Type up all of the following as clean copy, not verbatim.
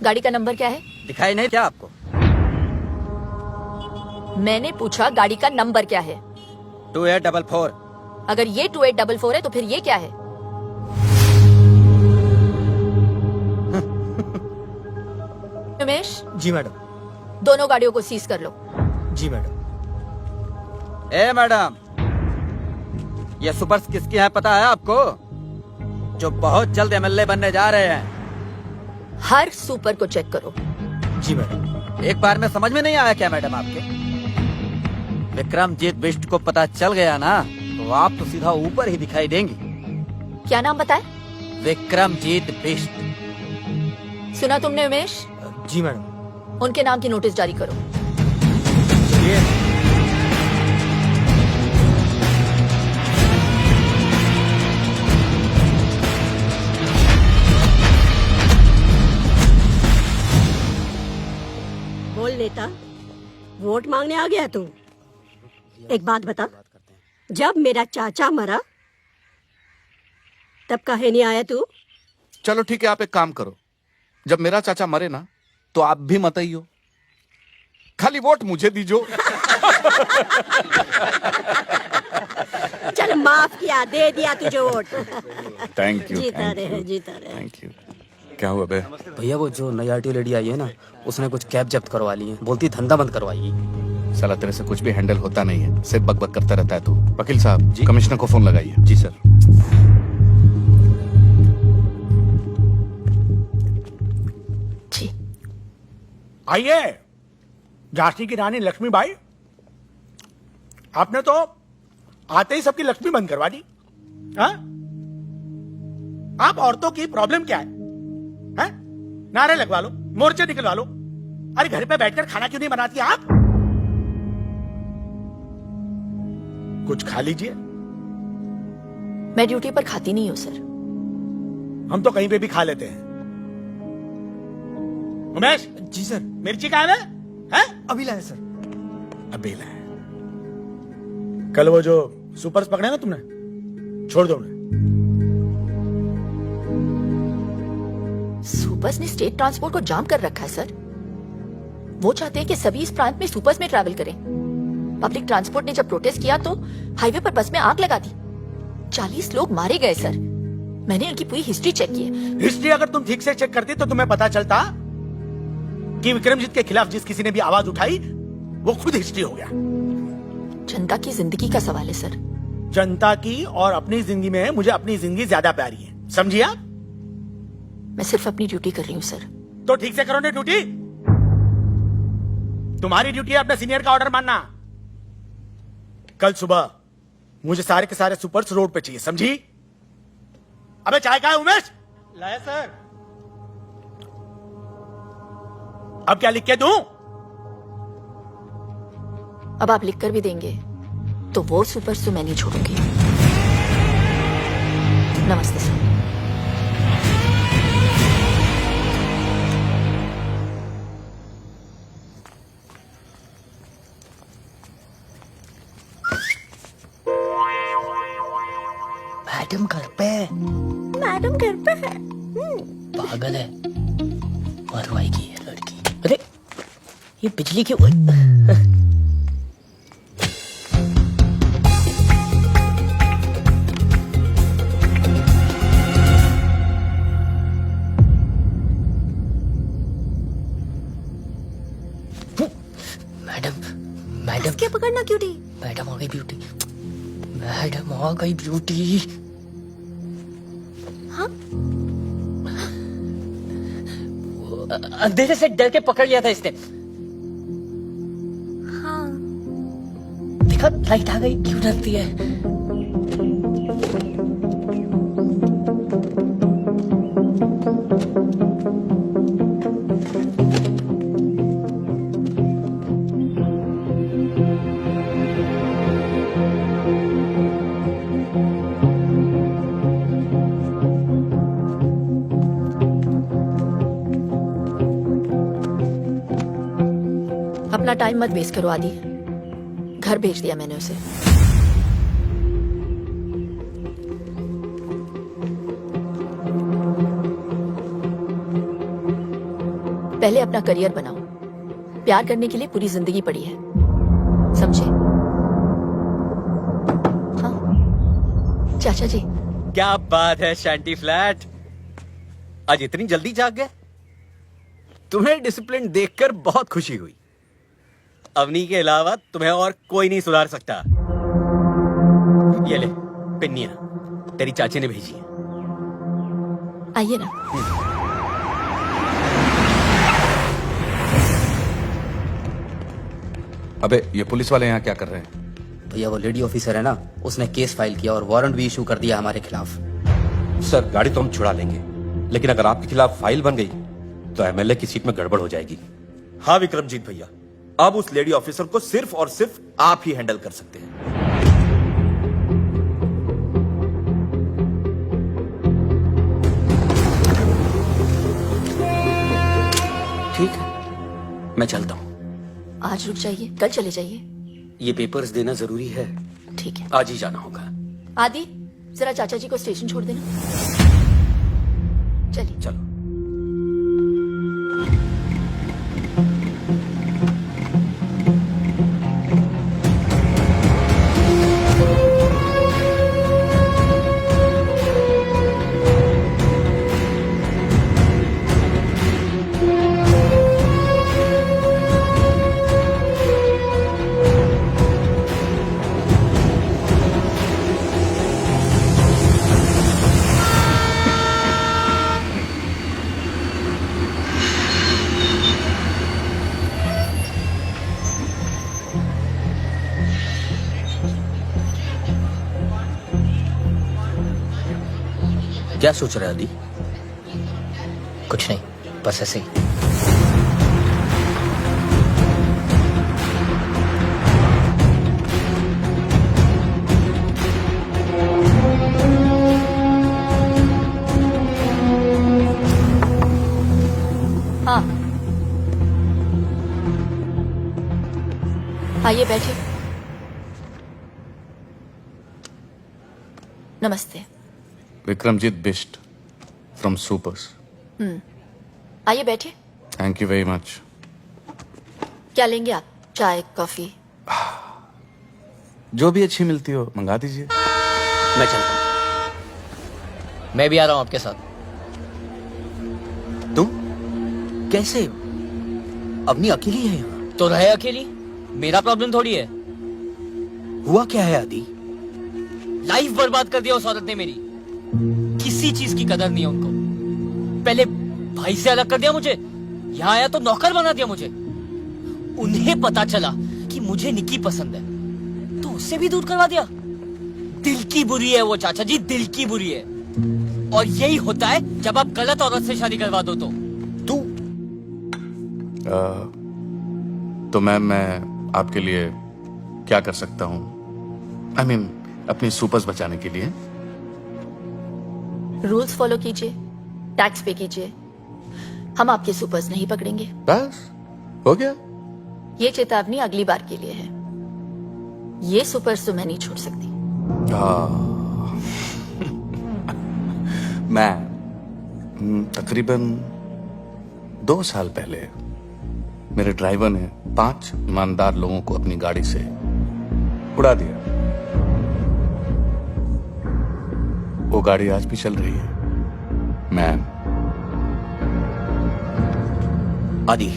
गाड़ी का नंबर क्या है? दिखाई नहीं क्या आपको? मैंने पूछा गाड़ी का नंबर क्या है? 2844। अगर ये 2844 है तो फिर ये क्या है? उमेश, जी मैडम। दोनों गाड़ियों को सीज कर लो। जी मैडम। ए मैडम, ये सुपर्स किसकी हैं पता है आपको? जो बहुत जल्द एमएलए बनने जा रहे हैं। हर सुपर को चेक करो। जी मैडम। एक बार में समझ में नहीं आया क्या मैडम आपके? विक्रमजीत बिष्ट को पता चल गया ना तो आप तो सीधा ऊपर ही दिखाई देंगी। क्या नाम बताए? विक्रमजीत बिष्ट। सुना तुमने उमेश? जी मैडम। उनके नाम की नोटिस जारी करो। चलिए। बोल नेता, वोट मांगने आ गया तू? एक बात बता, जब मेरा चाचा मरा तब काहे नहीं आया तू? चलो ठीक है, आप एक काम करो, जब मेरा चाचा मरे ना तो आप भी मत आइयो, खाली वोट मुझे दीजो। चल माफ किया, दे दिया तुझे वोट। Thank you. जीता रहे, जीता रहे। Thank you. क्या हुआ बे? भैया वो जो नई आरटीओ लेडी आई है ना, उसने कुछ कैब जब्त करवा ली है, बोलती धंधा बंद करवाएगी। साला तेरे से कुछ भी हैंडल होता नहीं है, सिर्फ बकबक करता रहता है तू। वकील साहब जी, कमिश्नर को फोन लगाइए। जी सर। जी। आइए झांसी की रानी लक्ष्मीबाई, आपने तो आते ही सबकी लक्ष्मी बंद करवा दी। हाँ? आप औरतों की प्रॉब्लम क्या है? हैं? नारे लगवा लो, मोर्चे निकलवा लो। अरे घर पे बैठकर खाना क्यों नहीं बनाती आप? कुछ खा लीजिए। मैं ड्यूटी पर खाती नहीं हूँ सर। हम तो कहीं पे भी खा लेते हैं। उमेश। जी सर। मिर्ची कहाँ है? हैं? अभी लाए सर। अभी लाए। कल वो जो सुपर्स पकड़े ना तुमने, छोड़ दो उन्हें। सुपर्स ने स्टेट ट्रांसपोर्ट को जाम कर रखा है सर। वो चाहते हैं कि सभी इस प्रांत में सुपर्स में ट्रैवल करें। पब्लिक ट्रांसपोर्ट ने जब प्रोटेस्ट किया तो हाईवे पर बस में आग लगा दी। 40 लोग मारे गए सर। मैंने उनकी पूरी हिस्ट्री चेक की है। हिस्ट्री अगर तुम ठीक से चेक करती तो तुम्हें पता चलता कि विक्रमजीत के खिलाफ जिस किसी ने भी आवाज उठाई वो खुद हिस्ट्री हो गया। जनता की जिंदगी का सवाल है सर। जनता की और अपनी जिंदगी में मुझे अपनी जिंदगी ज्यादा प्यारी है, समझिए आप? मैं सिर्फ अपनी ड्यूटी कर रही हूँ सर। तो ठीक से करो ना ड्यूटी। तुम्हारी ड्यूटी है अपने सीनियर का ऑर्डर मानना। कल सुबह मुझे सारे के सारे सुपर्स रोड पे चाहिए, समझी? अबे चाय कहाँ है उमेश? लाया सर। अब क्या लिख के दूं? अब आप लिख कर भी देंगे तो वो सुपर्स तो मैं नहीं छोड़ूंगी। नमस्ते सर। मैडम घर पे है। मैडम घर पे है। पागल है, मरवाएगी ये लड़की। अरे ये बिजली क्यों? मैडम क्या पकड़ना क्यों थी? मैडम आ गई ब्यूटी। मैडम आ गई ब्यूटी। हाँ? अंधेरे से डर के पकड़ लिया था इसने। हाँ। देखा लाइट आ गई, क्यों डरती है? अपना टाइम मत वेस्ट करो आदि। घर भेज दिया मैंने उसे। पहले अपना करियर बनाओ। प्यार करने के लिए पूरी जिंदगी पड़ी है, समझे? हाँ चाचा जी। क्या बात है शैंटी फ्लैट, आज इतनी जल्दी जाग गए? तुम्हें डिसिप्लिन देखकर बहुत खुशी हुई। अवनी के अलावा तुम्हें और कोई नहीं सुधार सकता। ये ले पिन्नियां, तेरी चाची ने भेजी है। आइए ना। अबे ये पुलिस वाले यहाँ क्या कर रहे हैं? भैया वो लेडी ऑफिसर है ना, उसने केस फाइल किया और वारंट भी इशू कर दिया हमारे खिलाफ। सर गाड़ी तो हम छुड़ा लेंगे, लेकिन अगर आपके खिलाफ फाइल बन गई तो एमएलए की सीट में गड़बड़ हो जाएगी। हाँ विक्रमजीत भैया, अब उस लेडी ऑफिसर को सिर्फ और सिर्फ आप ही हैंडल कर सकते हैं। ठीक है, मैं चलता हूँ। आज रुक जाइए, कल चले जाइए। ये पेपर्स देना जरूरी है, ठीक है। आज ही जाना होगा। आदि जरा चाचा जी को स्टेशन छोड़ देना। चलिए। चलो। क्या सोच रहा है अली? कुछ नहीं, बस ऐसे ही। हाँ आइए बैठिए। नमस्ते। Vikramjit Bisht from supers. आइए बैठिए। Thank you very much. क्या लेंगे आप? चाय, कॉफी? जो भी अच्छी मिलती हो मंगा दीजिए। मैं चलता हूँ। मैं भी आ रहा हूँ आपके साथ। तुम कैसे? अवनी अकेली है यहाँ? तो रहे अकेली, मेरा प्रॉब्लम थोड़ी है। हुआ क्या है आदि? लाइफ बर्बाद कर दिया उस औरत ने मेरी। किसी चीज की कदर नहीं है उनको। पहले भाई से अलग कर दिया मुझे, यहाँ आया तो नौकर बना दिया मुझे। उन्हें पता चला कि मुझे निकी पसंद है तो उससे भी दूर करवा दिया। दिल की बुरी है वो चाचा जी, दिल की बुरी है। और यही होता है जब आप गलत औरत से शादी करवा दो तो। तो मैम मैं आपके लिए क्या कर सकता हूँ? आई मीन अपनी सुपर्स बचाने के लिए। रूल्स फॉलो कीजिए, टैक्स पे कीजिए। हम आपके सुपर्स नहीं पकड़ेंगे। बस हो गया। ये चेतावनी अगली बार के लिए है। ये सुपर्स तो मैं नहीं छोड़ सकती। मैं तकरीबन 2 साल पहले मेरे ड्राइवर ने 5 ईमानदार लोगों को अपनी गाड़ी से उड़ा दिया। वो गाड़ी आज भी चल रही है। मैम आदि,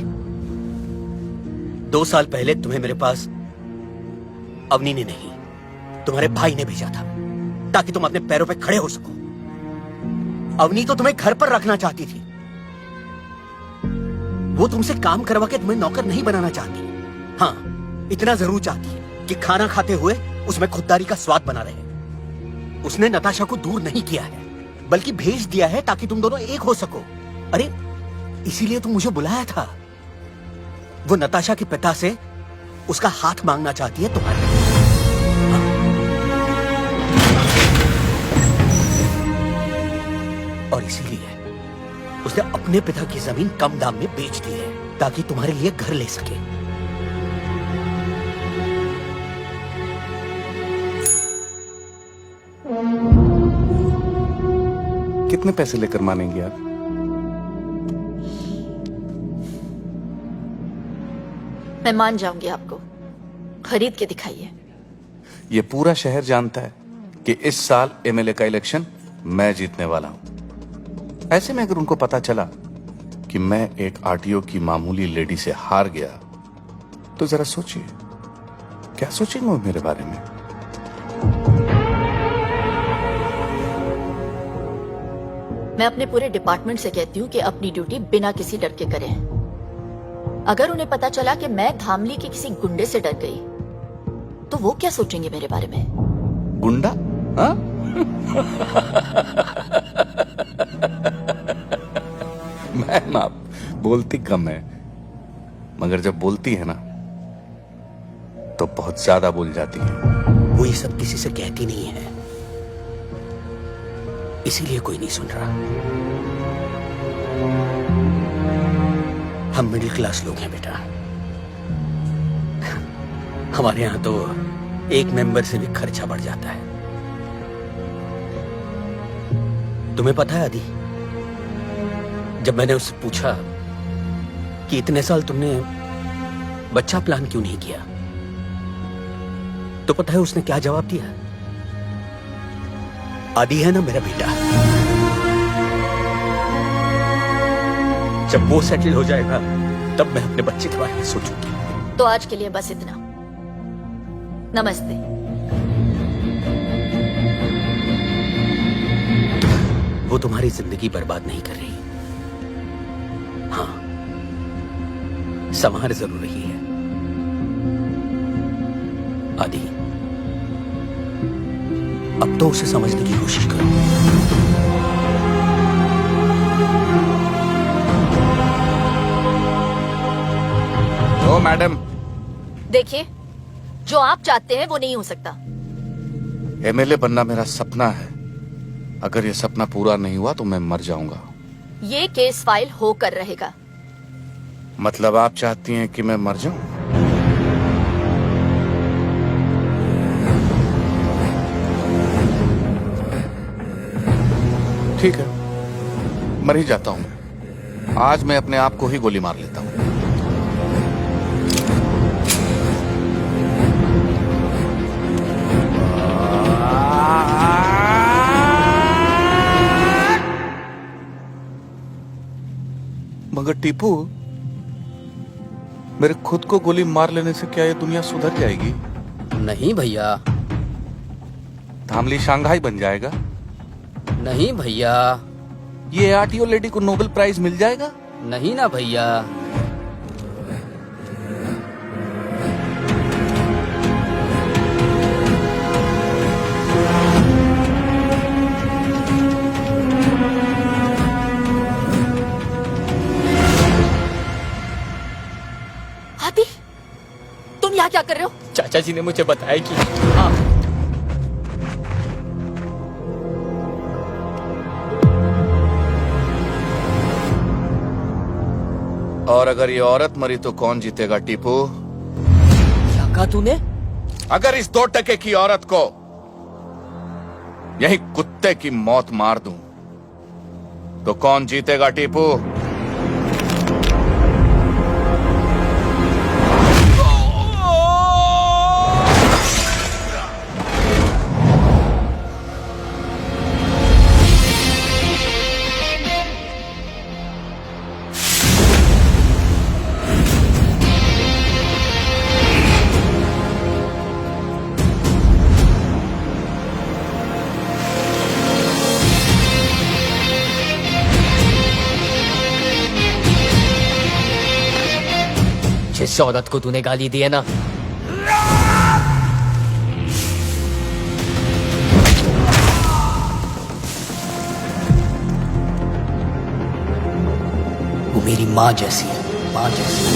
2 साल पहले तुम्हें मेरे पास अवनी ने नहीं, तुम्हारे भाई ने भेजा था ताकि तुम अपने पैरों पे खड़े हो सको। अवनी तो तुम्हें घर पर रखना चाहती थी। वो तुमसे काम करवा के तुम्हें नौकर नहीं बनाना चाहती। हाँ, इतना जरूर चाहती है कि खाना खाते हुए उसमें खुददारी का स्वाद बना रहे। उसने नताशा को दूर नहीं किया है, बल्कि भेज दिया है ताकि तुम दोनों एक हो सको। अरे इसीलिए तुम मुझे बुलाया था। वो नताशा के पिता से उसका हाथ मांगना चाहती है तुम्हारे। और इसीलिए उसने अपने पिता की जमीन कम दाम में बेच दी है ताकि तुम्हारे लिए घर ले सके। कितने पैसे लेकर मानेंगे आप? मैं मान जाऊंगी आपको, खरीद के दिखाइए। ये पूरा शहर जानता है कि इस साल एमएलए का इलेक्शन मैं जीतने वाला हूं। ऐसे में अगर उनको पता चला कि मैं एक आरटीओ की मामूली लेडी से हार गया, तो जरा सोचिए क्या सोचेंगे वो मेरे बारे में। मैं अपने पूरे डिपार्टमेंट से कहती हूँ कि अपनी ड्यूटी बिना किसी डर के करें। अगर उन्हें पता चला कि मैं धामली के किसी गुंडे से डर गई, तो वो क्या सोचेंगे मेरे बारे में? गुंडा? हाँ? मैम आप बोलती कम है, मगर जब बोलती है ना तो बहुत ज्यादा बोल जाती है। वो ये सब किसी से कहती नहीं है, इसीलिए कोई नहीं सुन रहा। हम मिडिल क्लास लोग हैं बेटा। हमारे यहां तो एक मेंबर से भी खर्चा बढ़ जाता है। तुम्हें पता है आदि, जब मैंने उससे पूछा कि इतने साल तुमने बच्चा प्लान क्यों नहीं किया, तो पता है उसने क्या जवाब दिया? आदि है ना मेरा बेटा, जब वो सेटल हो जाएगा तब मैं अपने बच्चे के बारे में सोचूंगी। तो आज के लिए बस इतना। नमस्ते। वो तुम्हारी जिंदगी बर्बाद नहीं कर रही। हाँ, संभार जरूर रही है। आदि, अब तो उसे समझने की कोशिश करो। ओ मैडम, देखिए, जो आप चाहते हैं वो नहीं हो सकता। एमएलए बनना मेरा सपना है। अगर ये सपना पूरा नहीं हुआ तो मैं मर जाऊंगा। ये केस फाइल होकर रहेगा। मतलब आप चाहती हैं कि मैं मर जाऊं? ठीक है, मर ही जाता हूं। आज मैं अपने आप को ही गोली मार लेता हूं। मगर टीपू, मेरे खुद को गोली मार लेने से क्या ये दुनिया सुधर जाएगी? नहीं भैया, धामली शंघाई बन जाएगा? नहीं भैया, ये आरटीओ लेडी को नोबेल प्राइज मिल जाएगा? नहीं ना भैया। आदि, तुम यहाँ क्या कर रहे हो? चाचा जी ने मुझे बताया कि हाँ, और अगर ये औरत मरी तो कौन जीतेगा टीपू? क्या कहा तूने? अगर इस 2 टके की औरत को यही कुत्ते की मौत मार दूं तो कौन जीतेगा टीपू? जिस औरत को तूने गाली दी है ना, वो मेरी माँ जैसी है, माँ जैसी।